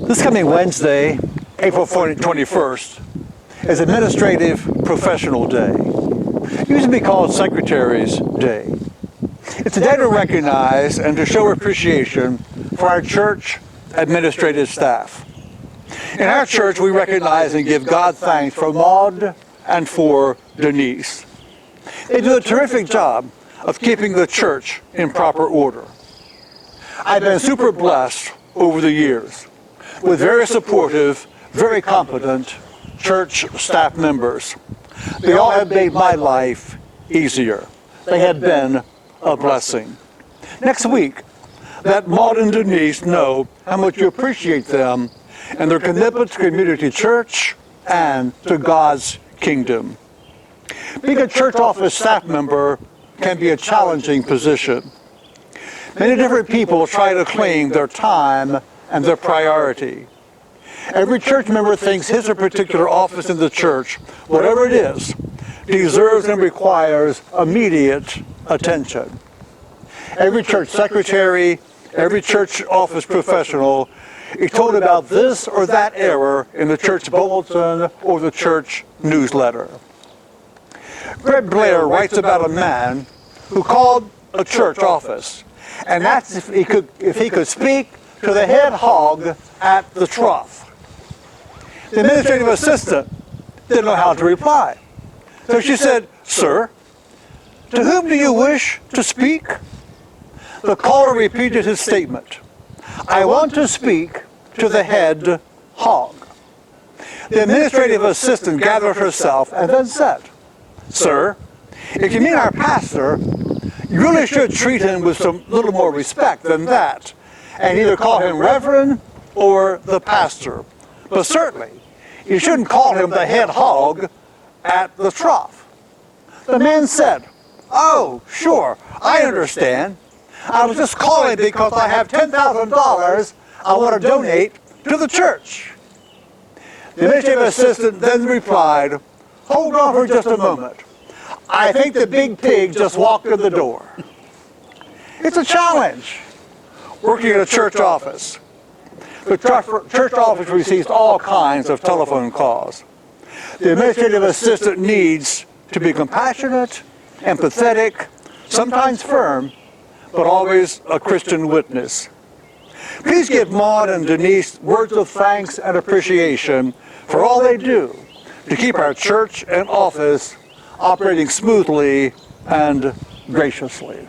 This coming Wednesday, April 21st, is Administrative Professional Day. It used to be called Secretary's Day. It's a day to recognize and to show appreciation for our church administrative staff. In our church, we recognize and give God thanks for Maud and for Denise. They do a terrific job of keeping the church in proper order. I've been super blessed over the years with very supportive, very competent church staff members. They all have made my life easier. They have been a blessing. Next week, let Maud and Denise know how much you appreciate them and their commitment to community church and to God's kingdom. Being a church office staff member can be a challenging position. Many different people try to claim their time and their priority. Every church member thinks his or particular office in the church, whatever it is, deserves and requires immediate attention. Every church secretary, every church office professional is told about this or that error in the church bulletin or the church newsletter. Greg Blair writes about a man who called a church office and asked if he could speak to the head hog at the trough. The administrative assistant didn't know how to reply. So she said, "Sir, to whom do you wish to speak?" The caller repeated his statement, "I want to speak to the head hog." The administrative assistant gathered herself and then said, "Sir, if you mean our pastor, you really should treat him with some little more respect than that, and either call him Reverend or the pastor. But certainly, you shouldn't call him the head hog at the trough." The man said, "Oh, sure, I understand. I was just calling because I have $10,000 I want to donate to the church." The administrative assistant then replied, "Hold on for just a moment. I think the big pig just walked in the door." It's a challenge working in a church office. The church office receives all kinds of telephone calls. The administrative assistant needs to be compassionate, empathetic, sometimes firm, but always a Christian witness. Please give Maud and Denise words of thanks and appreciation for all they do to keep our church and office operating smoothly and graciously.